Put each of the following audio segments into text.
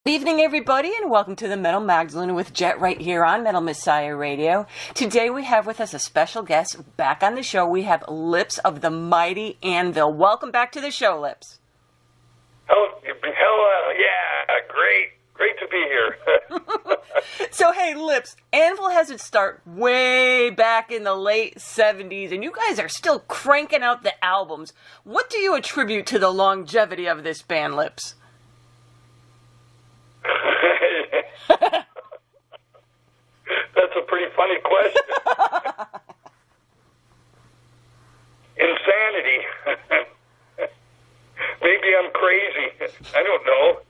Good evening, everybody, and welcome to the Metal Magdalene with Jet right here on Metal Messiah Radio. Today we have with us a special guest. Back on the show, we have Lips of the Mighty Anvil. Welcome back to the show, Lips. Hello, yeah, great to be here. So, hey, Lips, Anvil has its start way back in the late 70s, and you guys are still cranking out the albums. What do you attribute to the longevity of this band, Lips? That's a pretty funny question. Insanity. Maybe I'm crazy. I don't know.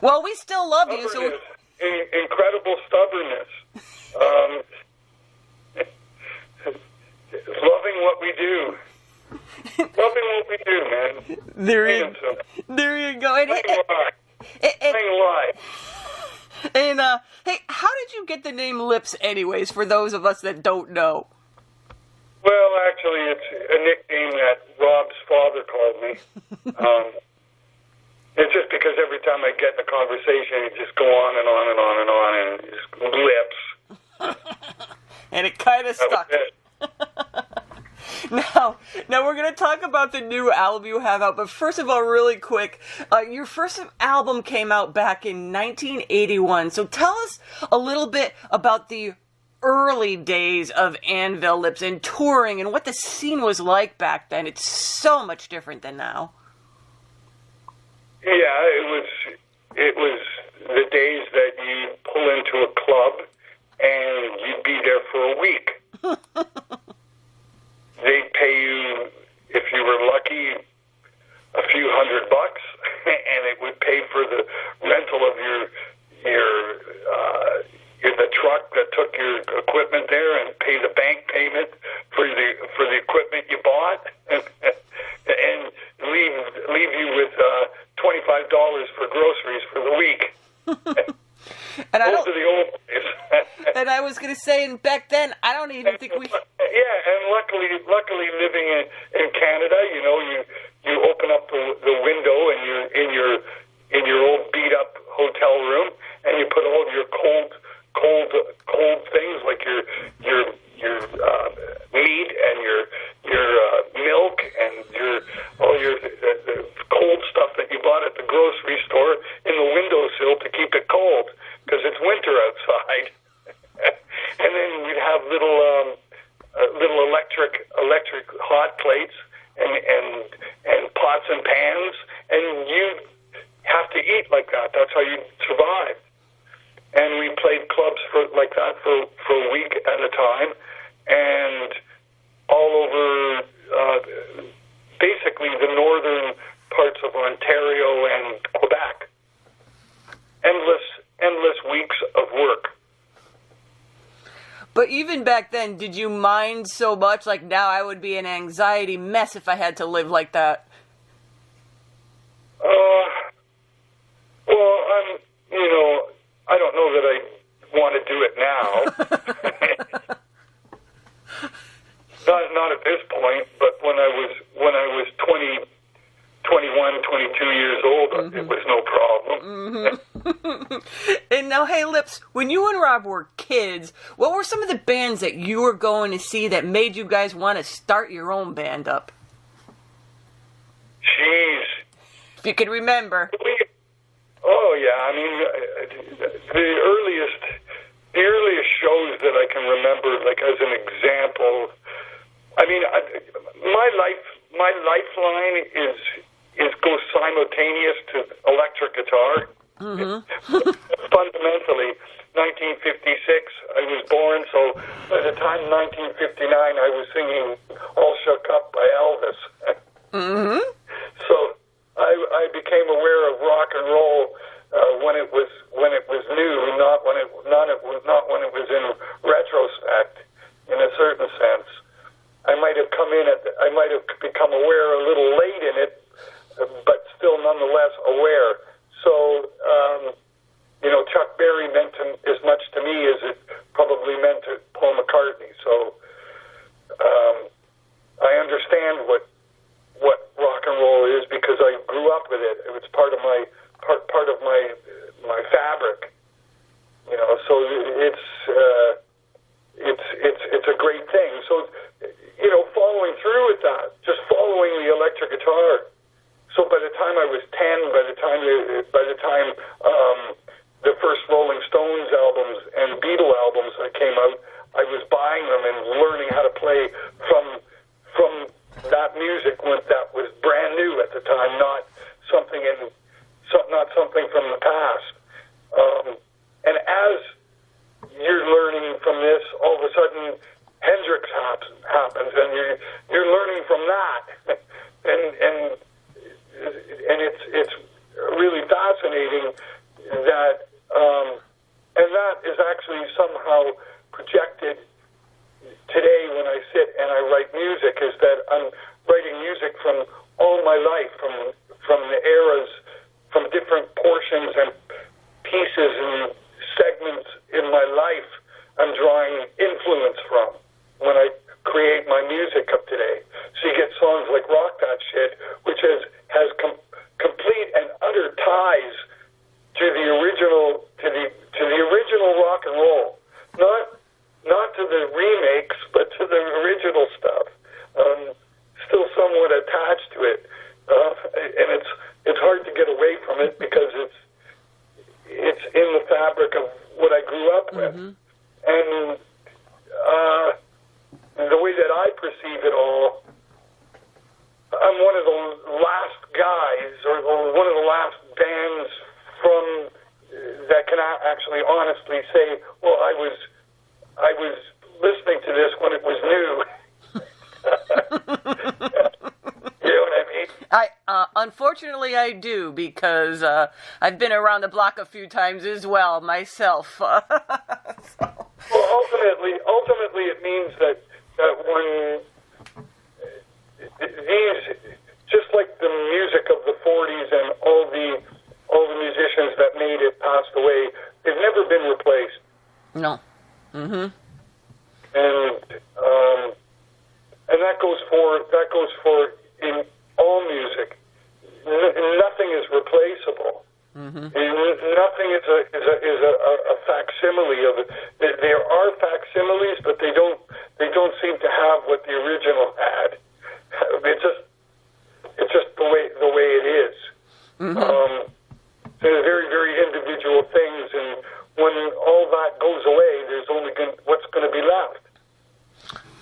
Well, we still love you. So incredible stubbornness. Loving what we do. Loving what we do, man. There you go. And hey, how did you get the name Lips anyways, for those of us that don't know? Well, actually, it's a nickname that Rob's father called me. It's just because every time I get in a conversation, it just go on and on and on and on, and just Lips. And it kind of stuck. Now we're going to talk about the new album you have out, but first of all, really quick, your first album came out back in 1981, so tell us a little bit about the early days of Anvil, Lips, and touring, and what the scene was like back then. It's so much different than now. Yeah, it was the days that you pull into a club, and you'd be there for a week. They'd pay you, if you were lucky, a few $100, and it would pay for the rental of the truck that took your equipment there, and pay the bank payment for the equipment you bought, and leave you with $25 for groceries for the week. And Those are the old days. And I was going to say, and back then, I don't even think we... Yeah, and luckily living in Canada, you open up the window and you're in your old beat up hotel room, and you put all your cold things like your meat and your milk and the cold stuff that you bought at the grocery store in the windowsill to keep it cold because it's winter outside. And then we'd have little electric hot plates and pots and pans, and you have to eat like that. That's how you survive. And we played clubs like that for a week at a time, and all over basically the northern parts of Ontario and Quebec. Endless weeks of work. But even back then, did you mind so much? Like now, I would be an anxiety mess if I had to live like that. Well, I don't know that I want to do it now. Not at this point, but when I was 21, 22 years old, it was no problem. And now, hey, Lips, when you and Rob were kids, what were some of the bands that you were going to see that made you guys want to start your own band up? Jeez. If you can remember. Oh, yeah. I mean, the earliest shows that I can remember, like as an example, I mean, my lifeline goes simultaneous to electric guitar. Fundamentally, 1956, I was born, so by the time 1959, I was singing All Shook Up by Elvis. So I became aware of rock and roll when it was new, not when it was in retrospect, in a certain sense. I might have become aware a little late in it, but still nonetheless aware. So, Chuck Berry meant as much to me as it probably meant to Paul McCartney. So, I understand what rock and roll is because I grew up with it. It was part of my part of my fabric. You know, so it's a great thing. So, you know, following through with that, just following the electric guitar. So by the time I was 10, by the time the first Rolling Stones albums and Beatle albums that came out, I was buying them and learning how to play from that music that was brand new at the time, not something from the past. And as you're learning from this, all of a sudden Hendrix happens, and you're learning from that, and it's really fascinating that, and that is actually somehow projected today when I sit and I write music, is that I'm writing music from all my life, from the eras, from different portions and pieces and segments in my life I'm drawing influence from when I create my music of today. So you get songs like Rock That Shit, which has complete and utter ties to the original rock and roll. Not to the remakes, but to the original stuff. Still somewhat attached to it, and it's hard to get away from it because it's in the fabric of what I grew up with. Mm-hmm. And the way that I perceive it all, I'm one of the last guys, or one of the last bands that can actually honestly say, well, I was listening to this when it was new. You know what I mean? Unfortunately, I do, because I've been around the block a few times as well myself. So. Well, ultimately, it means that when these, just like the music of the '40s and all the musicians that made it passed away, they've never been replaced. No. Mm-hmm. And that goes for in all music. Nothing is replaceable. Mm-hmm. Nothing is a facsimile of it. There are facsimiles, but they don't seem to have what the original had. It's just the way it is. Mm-hmm. They're very, very individual things, and when all that goes away, there's only what's going to be left.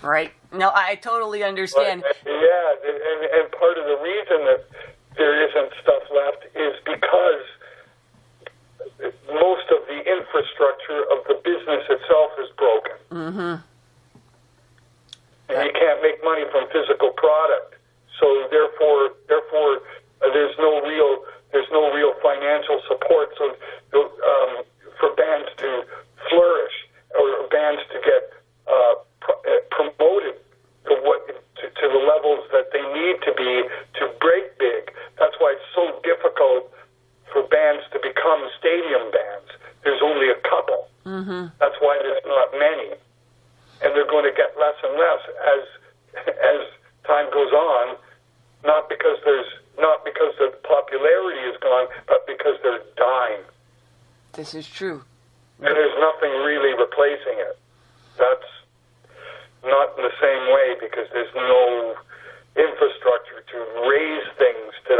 Right. No, I totally understand. But, and part of the reason that there isn't stuff left is because most of the infrastructure of the business itself is broken. Mm-hmm. And you can't make money from physical product, so therefore there's no real financial support. So for bands to flourish or bands to get promoted to the levels that they need to be to break big. That's why it's so difficult for bands to become stadium bands. There's only a couple. Mm-hmm. That's why there's not many, and they're going to get less and less as time goes on. Not because the popularity is gone, but because they're dying. This is true. And there's nothing really replacing it. That's not in the same way because there's no infrastructure to raise things to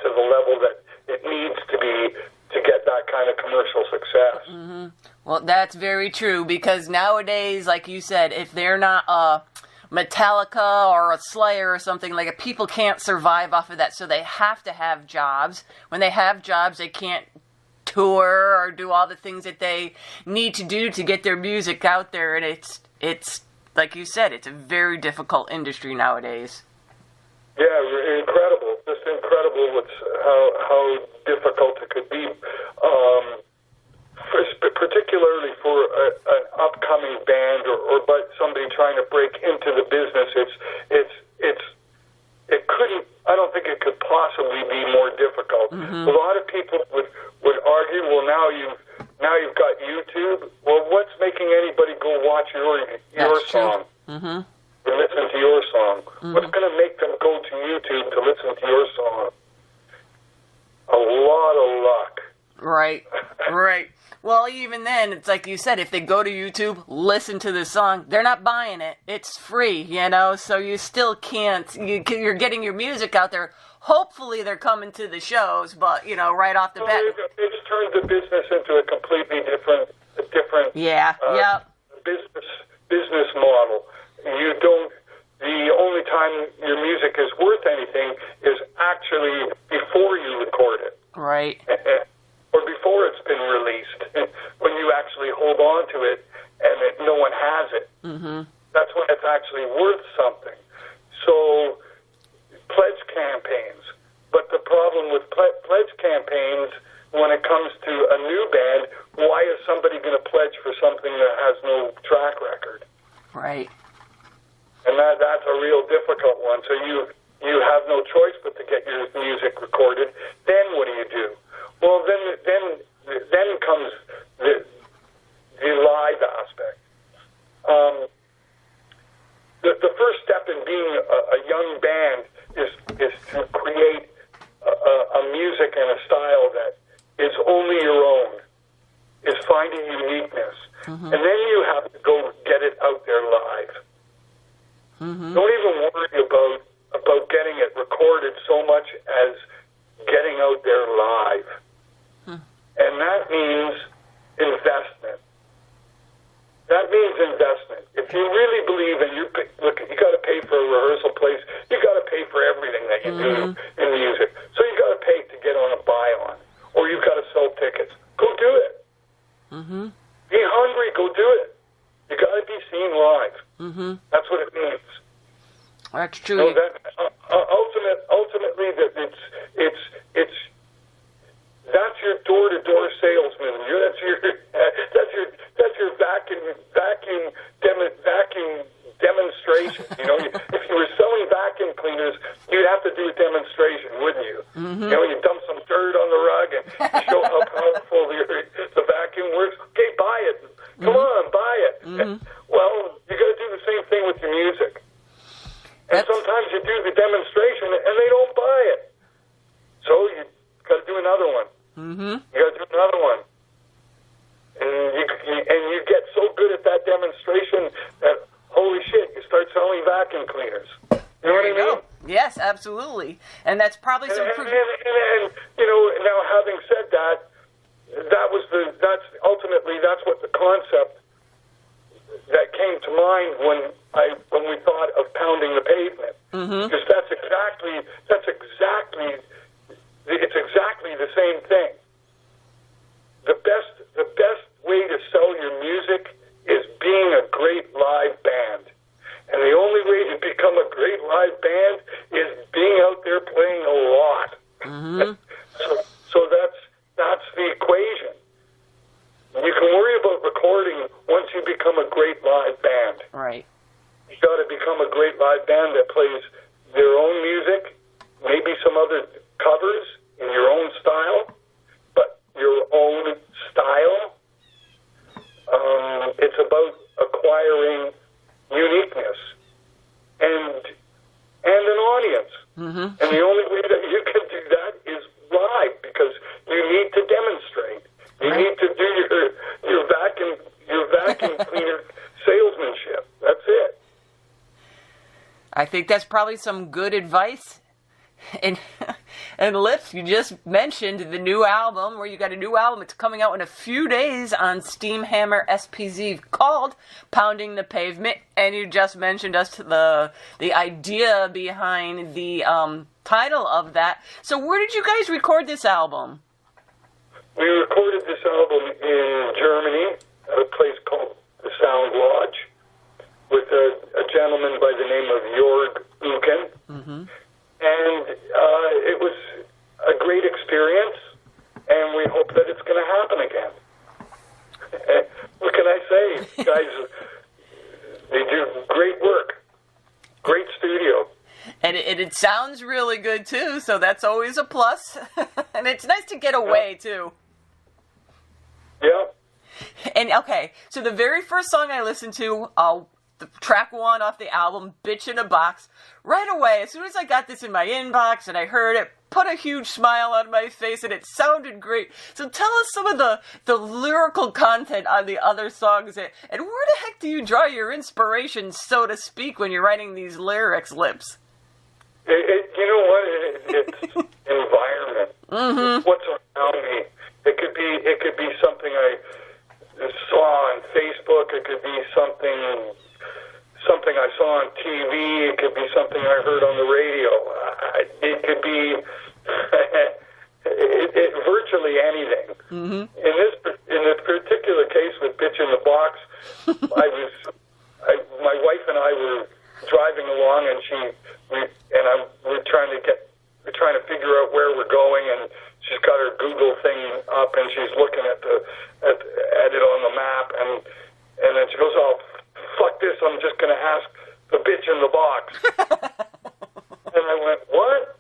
the level that it needs to be to get that kind of commercial success. Mm-hmm. Well, that's very true, because nowadays, like you said, if they're not a Metallica or a Slayer or something like it, people can't survive off of that, so they have to have jobs. When they have jobs, they can't tour or do all the things that they need to do to get their music out there, and it's like you said, it's a very difficult industry nowadays. Yeah, incredible. Just incredible how difficult it could be. Particularly for an upcoming band or but somebody trying to break into the business, it couldn't. I don't think it could possibly be more difficult. Mm-hmm. A lot of people would argue, well, now you've got YouTube. Well, what's making anybody go watch your song? Mm-hmm. Or listen to your song? Mm-hmm. What's going to make them go to YouTube to listen to your song? A lot Right. Right. Well, even then, it's like you said, if they go to YouTube, listen to the song, they're not buying it. It's free, so you still can't, you're getting your music out there. Hopefully they're coming to the shows, but, right off the bat. It's turned the business into a completely different yeah, business model. The only time your music is worth anything is actually before you record it. Right. Or before it's been released, when you actually hold on to it and no one has it. Mm-hmm. That's when it's actually worth something. So, pledge campaigns. But the problem with pledge campaigns, when it comes to a new band, why is somebody going to pledge for something that has no track record? Right. And that's a real difficult one. So you have no choice but to get your music recorded. Then what do? Well, then comes the live aspect. The first step in being a young band is to create a music and a style that is only your own, is finding uniqueness. Mm-hmm. And then you have to go get it out there live. Mm-hmm. Don't even worry about getting it recorded so much as getting out there live. And that means investment. If you really believe, and you got to pay for a rehearsal place, you got to pay for everything that you do in music. So you got to pay to get on a buy-on, or you got to sell tickets. Go do it. Mm-hmm. Be hungry. Go do it. You got to be seen live. Mm-hmm. That's what it means. That's true. So that ultimately, that it's. That's your door-to-door salesman. That's your vacuum demonstration. If you were selling vacuum cleaners, you'd have to do a demonstration, wouldn't you? Mm-hmm. You dump some dirt on the rug and you show how powerful the vacuum works. Okay, buy it. Come on, buy it. Mm-hmm. Well, you got to do the same thing with your music. And sometimes you do the demonstration and they don't buy it. So you got to do another one. Mm-hmm. You got to do another one. And you get so good at that demonstration that, holy shit, you start selling vacuum cleaners. You know what I mean? Yes, absolutely. And that's probably some proof. And now having said that, that's what the concept that came to mind when we thought of pounding the pavement. Mm-hmm. Because it's exactly the same thing. The best way to sell your music is being a great live band. And the only way to become a great live band is being out there playing a lot. Mm-hmm. So that's the equation. You can worry about recording once you become a great live band. Right. You got to become a great live band that plays their own music, maybe some other covers in your own style, but your own style. It's about acquiring uniqueness and an audience. Mm-hmm. And the only way that you can do that is live, because you need to demonstrate. You need to do your vacuum cleaner salesmanship. That's it. I think that's probably some good advice. And Lips, you just mentioned the new album, where you got a new album. It's coming out in a few days on Steamhammer SPZ called Pounding the Pavement. And you just mentioned us the idea behind the title of that. So where did you guys record this album? We recorded this album in Germany at a place called the Sound Lodge with a gentleman by the name of Jörg Uken. Mm-hmm. And it was a great experience, and we hope that it's going to happen again. What can I say? Guys, they do great work. Great studio. And it sounds really good, too, so that's always a plus. And it's nice to get away, too. Yeah. And, okay, so the very first song I listened to, the track 1 off the album, Bitch in a Box. Right away, as soon as I got this in my inbox and I heard it, put a huge smile on my face, and it sounded great. So tell us some of the lyrical content on the other songs, and where the heck do you draw your inspiration, so to speak, when you're writing these lyrics, Lips? You know what? It's environment. It's what's around me. It could be something I saw on Facebook. It could be something I saw on TV. It could be something I heard on the radio. It could be virtually anything. In this particular case with Bitch in the Box, my wife and I were driving along, and we're trying to figure out where we're going, and she's got her Google thing up, and she's looking at it on the map, and then she goes, "Oh, fuck this! I'm just going to ask the bitch in the box." And I went, "What?"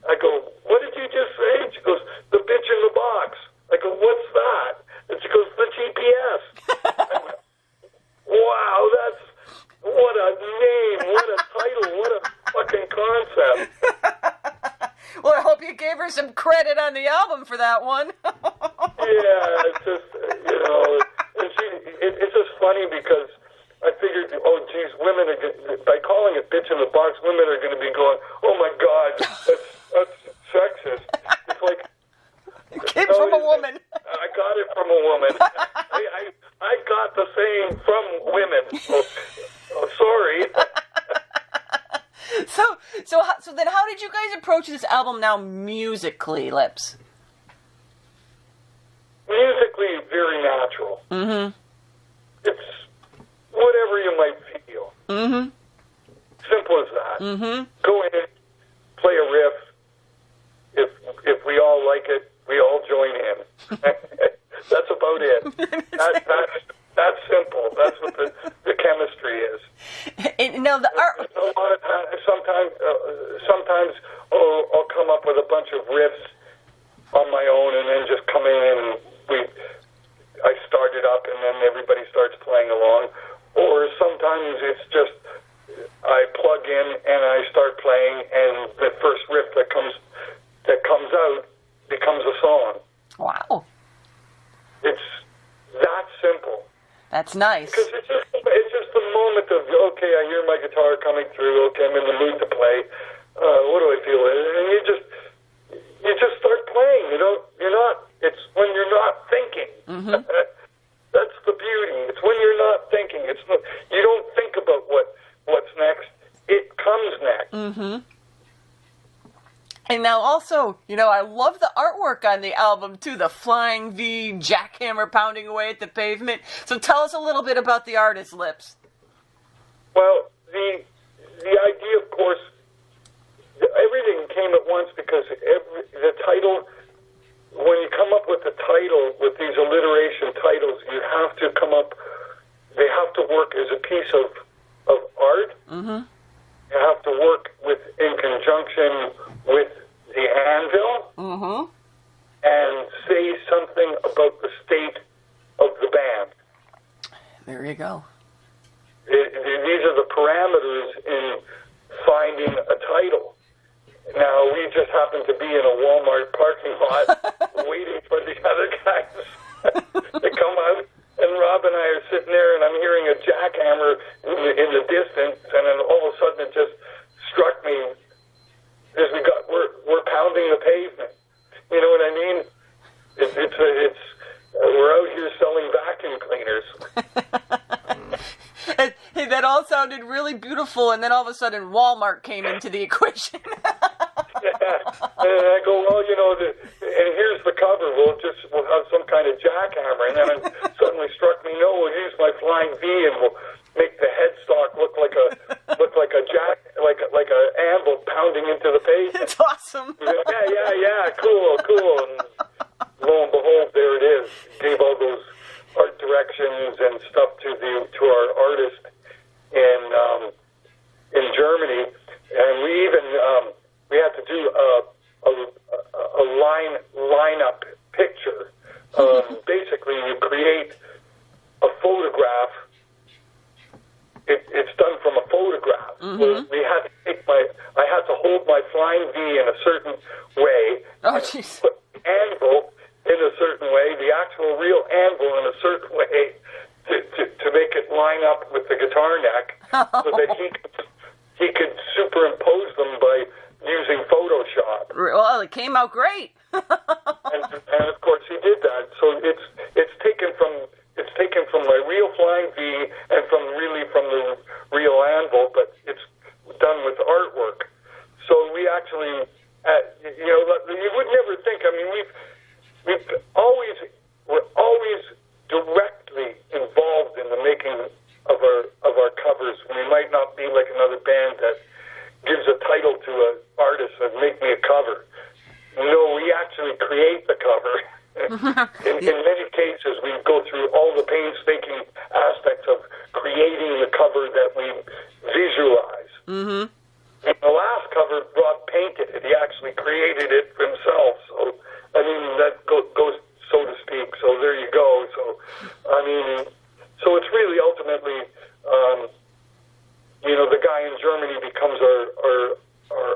I go, "What did you just say?" She goes, "The bitch in the box." I go, "What's that?" And she goes, "The GPS." I went, "Wow, what a name, what a title, what a fucking concept." Well, I hope you gave her some credit on the album for that one. Yeah, it's just, it's just funny because I figured, oh, geez, women are, by calling it Bitch in the Box, women are going to be going, "Oh my God, that's sexist." It's like, it came from a woman. I got it from a woman. I got the saying from women. Oh, sorry. So then how did you guys approach this album now musically, Lips? Musically, very natural. It's whatever you might feel. Simple as that. Go in, play a riff. If we all like it, we all join in. That's about it. That's simple. That's what the chemistry is. And now the art. A lot of times, sometimes I'll come up with a bunch of riffs on my own, and then just come in and I start it up, and then everybody starts playing along. Or sometimes it's just I plug in and I start playing, and the first riff that comes out becomes a song. Wow. It's that simple. That's nice. Because it's just the moment of, okay, I hear my guitar coming through. Okay, I'm in the mood to play. What do I feel? And you just start playing. You're not. It's when you're not thinking. That's the beauty. It's when you're not thinking. You don't think about what's next. It comes next. And now also, I love the artwork on the album too, the flying V, jackhammer pounding away at the pavement. So tell us a little bit about the artist, Lips. Well, the idea, of course, everything came at once because the title, when you come up with the title, with these alliteration titles, you have to come up, they have to work as a piece of art. You have to work in conjunction with the Anvil and say something about the state of the band. There you go. These are the parameters in finding a title. Now, we just happen to be in a Walmart parking lot waiting for the other guys to come out. And Rob and I are sitting there, and I'm hearing a jackhammer in the distance, and then all of a sudden it just struck me as we're pounding the pavement. You know what I mean? It's we're out here selling vacuum cleaners. Hey, that all sounded really beautiful, and then all of a sudden Walmart came into the equation. And I go, well, and here's the cover. We'll have some kind of jackhammer, and then it suddenly struck me, no, we'll use my flying V, and we'll make the headstock look like a jack, like a anvil pounding into the pavement. It's awesome. Yeah, cool. And lo and behold, there it is. Gave all those art directions and stuff to our artist in Germany, and we even we had to do a lineup picture. Basically, you create a photograph. It's we had to I had to hold my flying V in a certain way. Oh, jeez. Put the anvil in a certain way, the actual real anvil in a certain way to make it line up with the guitar neck so that he could superimpose them by using Photoshop. Well, it came out great. and of course he did that. So it's taken from my real flying V and from the real anvil, but it's done with artwork. So we actually, you would never think. I mean, we're always directly involved in the making of our covers. We might not be like another band that gives a title to an artist and make me a cover. No, we actually create the cover. In many cases, we go through all the painstaking aspects of creating the cover that we visualize. Mm-hmm. In the last cover, Rob painted it. He actually created it himself. So, I mean, that goes, so to speak. So there you go. So, I mean, so it's really ultimately, the guy in Germany becomes our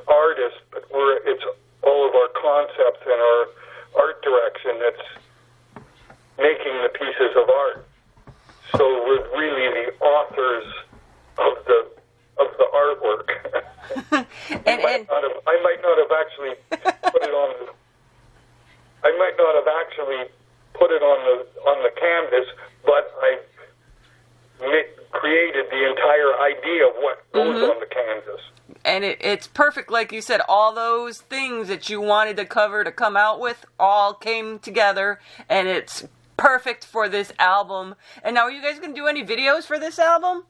artist, but it's all of our concepts and our art direction that's making the pieces of art. So we're really the authors of the artwork. I might not have actually put it on. I might not have actually put it on the canvas, but I created the entire idea of what goes on the canvas. And it's perfect, like you said. All those things that you wanted the cover to come out with all came together, and it's perfect for this album. And now, are you guys going to do any videos for this album?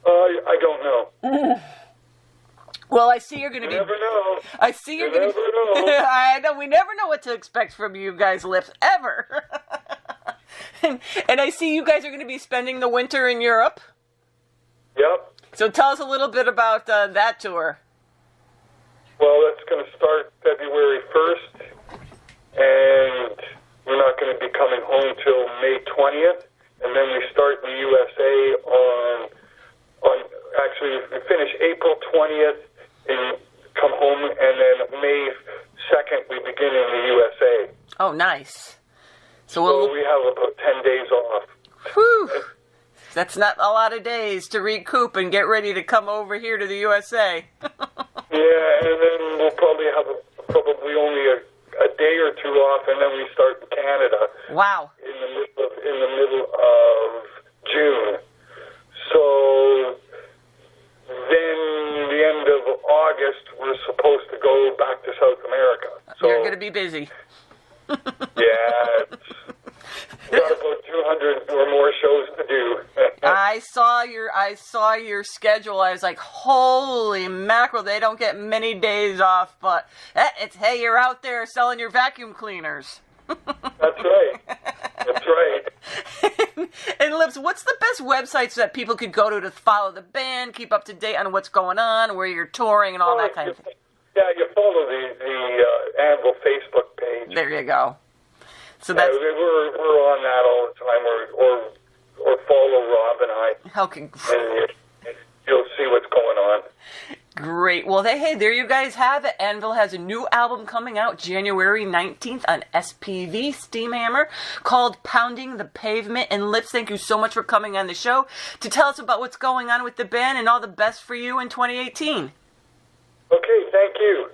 I don't know. Well, I see you're going to be... You never know. I see you're going to... Never know. I know. We never know what to expect from you guys' lips, ever. and I see you guys are going to be spending the winter in Europe. Yep. So tell us a little bit about that tour. Well, it's going to start February 1st, and we're not going to be coming home till May 20th, and then we start in the USA on actually, we finish April 20th and come home, and then May 2nd we begin in the USA. Oh, nice. So we have about 10 days off. Whew. That's not a lot of days to recoup and get ready to come over here to the USA. Yeah, and then we'll probably have only a day or two off, and then we start in Canada. Wow. In the middle of June. So then the end of August, we're supposed to go back to South America. So you're going to be busy. Yeah. Got about 200 or more shows to do. I saw your schedule. I was like, holy mackerel, they don't get many days off, but hey, you're out there selling your vacuum cleaners. That's right. That's right. And Lips, what's the best websites that people could go to follow the band, keep up to date on what's going on, where you're touring, and all that kind of thing? Yeah, you follow the Anvil Facebook page. There you go. So that's we're on that all the time, or follow Rob and I. Okay. And you'll see what's going on. Great. Well, hey, there you guys have it. Anvil has a new album coming out January 19th on SPV Steamhammer called Pounding the Pavement. And Lips, thank you so much for coming on the show to tell us about what's going on with the band, and all the best for you in 2018. Okay, thank you.